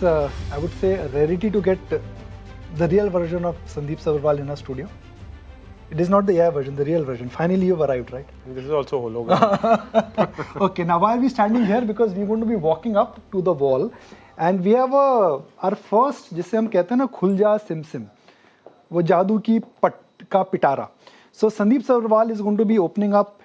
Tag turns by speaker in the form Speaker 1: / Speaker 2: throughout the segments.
Speaker 1: It's, I would say, a rarity to get the real version of Sandip Sabharwal in our studio. It is not the AI version, the real version. Finally, you've arrived, right?
Speaker 2: This is also hologram.
Speaker 1: Okay, now why are we standing here? Because we're going to be walking up to the wall, and we have our first, जिसे हम कहते हैं ना खुलजा सिमसिम, वो जादू की का पिटारा. So Sandip Sabharwal is going to be opening up,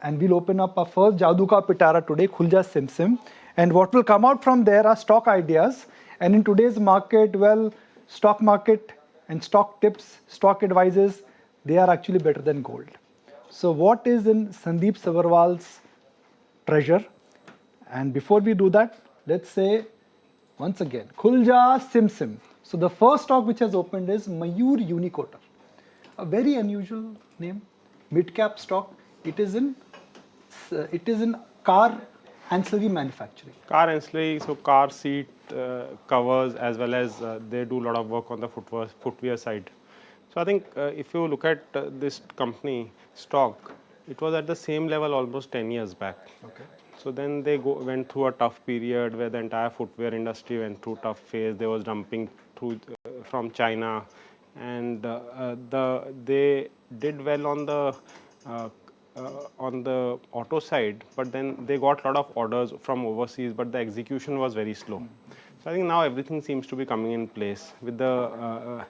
Speaker 1: and we'll open up our first Jadoo Ka Pitara today, Khulja Simsim. And what will come out from there are stock ideas. And in today's market, well, stock market and stock tips, stock advices, they are actually better than gold. So what is in Sandip Sabharwal's treasure? And before we do that, let's say once again, Khulja Simsim. So the first stock which has opened is Mayur Unicoater. A very unusual name, mid-cap stock. It is in car ancillary manufacturing.
Speaker 2: Car ancillary, so car seat covers, as well as they do a lot of work on the footwear side. So I think if you look at this company stock, it was at the same level almost 10 years back.
Speaker 1: Okay.
Speaker 2: So then they went through a tough period where the entire footwear industry went through tough phase. There was dumping through from China, and they did well on the auto side, but then they got a lot of orders from overseas, but the execution was very slow. So I think now everything seems to be coming in place with the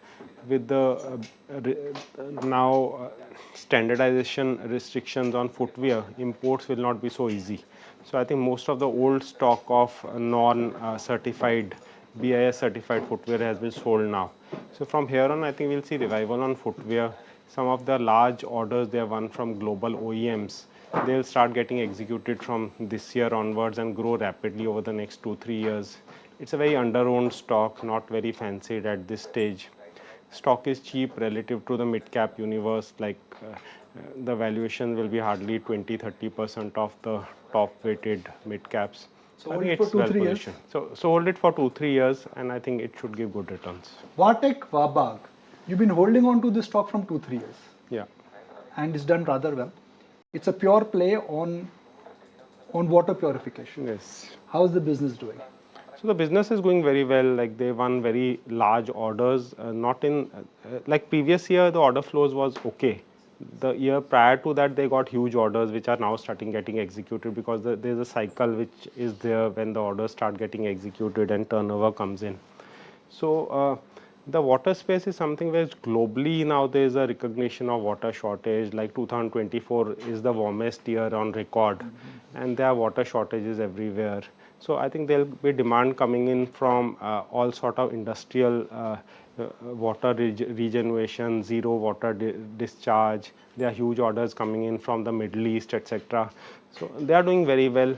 Speaker 2: standardization restrictions on footwear. Imports will not be so easy. So I think most of the old stock of non-certified BIS certified footwear has been sold now. So from here on, I think we'll see revival on footwear. Some of the large orders they have won from global OEMs, they'll start getting executed from this year onwards and grow rapidly over the next 2-3 years. It's a very under-owned stock, not very fancied at this stage. Stock is cheap relative to the mid-cap universe, like the valuation will be hardly 20-30% of the top-weighted mid-caps.
Speaker 1: So hold it for 2-3 years.
Speaker 2: So hold it for 2-3 years, and I think it should give good returns.
Speaker 1: Vatek Wabag. You've been holding on to this stock from 2-3 years.
Speaker 2: Yeah.
Speaker 1: And it's done rather well. It's a pure play on water purification.
Speaker 2: Yes.
Speaker 1: How is the business doing?
Speaker 2: So the business is going very well. Like they won very large orders. Not in like previous year, the order flows was okay. The year prior to that, they got huge orders which are now starting getting executed, because there's a cycle which is there when the orders start getting executed and turnover comes in. So the water space is something where globally now there is a recognition of water shortage. Like 2024 is the warmest year on record, and there are water shortages everywhere. So I think there will be demand coming in from all sort of industrial water regeneration, zero water discharge. There are huge orders coming in from the Middle East, etc. So they are doing very well.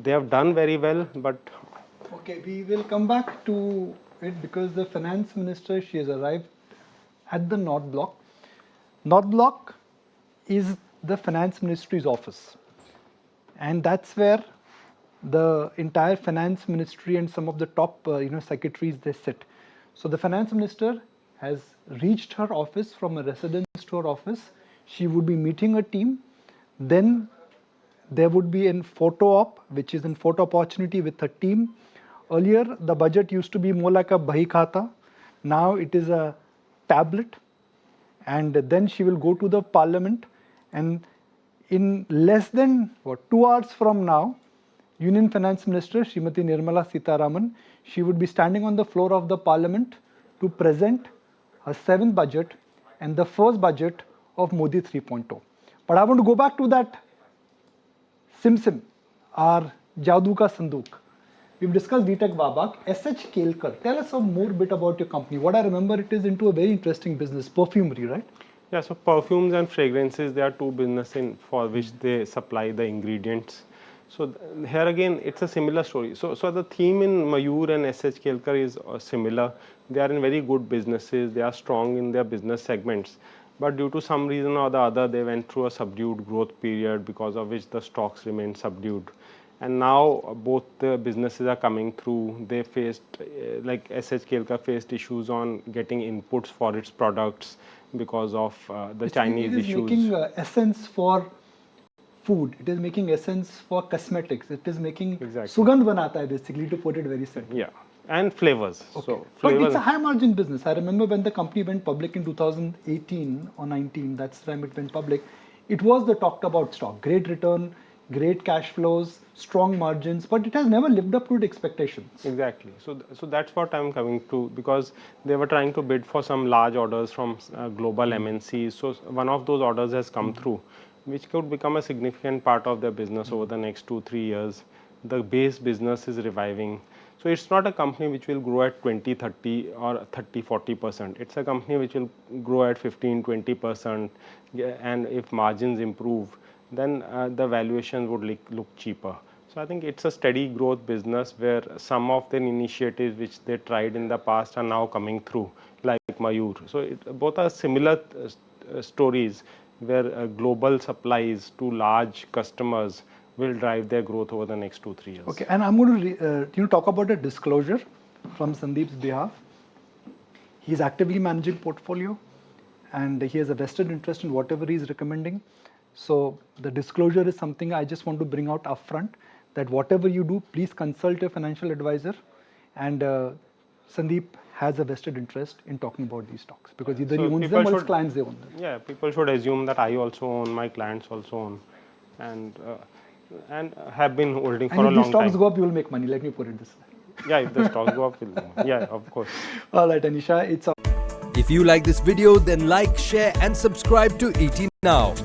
Speaker 2: They have done very well, but
Speaker 1: okay, we will come back to it because the finance minister, she has arrived at the North Block. North Block is the finance ministry's office, and that's where the entire finance ministry and some of the top secretaries, they sit. So the finance minister has reached her office from a residence to her office. She would be meeting a team. Then there would be a photo op, which is a photo opportunity with her team. Earlier, the budget used to be more like a bahi khata. Now it is a tablet. And then she will go to the parliament. And in less than 2 hours from now, Union Finance Minister Srimati Nirmala Sitharaman, she would be standing on the floor of the parliament to present her 7th budget and the first budget of Modi 3.0. But I want to go back to that Simsim, our Jadoo Ka Sanduk. We've discussed VTech Wabag. SH Kelkar, tell us some more bit about your company. What I remember, it is into a very interesting business, perfumery, right?
Speaker 2: yeah, so perfumes and fragrances, there are two businesses for which they supply the ingredients. So here again, it's a similar story. So the theme in Mayur and SH Kelkar is similar. They are in very good businesses. They are strong in their business segments. But due to some reason or the other, they went through a subdued growth period, because of which the stocks remained subdued. And now both the businesses are coming through. They faced, like SH Kelkar faced issues on getting inputs for its products because of the Chinese issues.
Speaker 1: It is making essence for food. It is making essence for cosmetics. It is making
Speaker 2: Exactly.
Speaker 1: sugandh banata hai basically, to put it very simply.
Speaker 2: Yeah, and flavors.
Speaker 1: Okay.
Speaker 2: So
Speaker 1: But
Speaker 2: flavors.
Speaker 1: it's a high margin business. I remember when the company went public in 2018 or 19, that's the time it went public. It was the talked about stock. Great return, great cash flows, strong margins, but it has never lived up to its expectations.
Speaker 2: Exactly. So that's what I'm coming to, because they were trying to bid for some large orders from global MNCs. So one of those orders has come through, which could become a significant part of their business over the next 2-3 years. The base business is reviving. So it's not a company which will grow at 20, 30 or 30, 40%. It's a company which will grow at 15, 20%. And if margins improve, then the valuation would look cheaper. So I think it's a steady growth business where some of the initiatives which they tried in the past are now coming through, like Mayur. So both are similar stories where global supplies to large customers will drive their growth over the next 2-3 years.
Speaker 1: Okay, and I'm going to talk about a disclosure from Sandip's behalf. He's actively managing portfolio, and he has a vested interest in whatever he's recommending. So the disclosure is something I just want to bring out upfront, that whatever you do, please consult a financial advisor. And Sandip has a vested interest in talking about these stocks, because either he
Speaker 2: So
Speaker 1: owns
Speaker 2: people
Speaker 1: them or his
Speaker 2: should-
Speaker 1: clients they own them.
Speaker 2: Yeah, people should assume that I also own, my clients also own, and have been holding
Speaker 1: And
Speaker 2: for a
Speaker 1: if these
Speaker 2: long
Speaker 1: stocks
Speaker 2: time.
Speaker 1: go up, you will make money. Let me put it this way.
Speaker 2: Yeah, if the stocks go up, we'll yeah, of course.
Speaker 1: All right, Anisha, it's
Speaker 3: If you like this video, then like, share and subscribe to ET Now.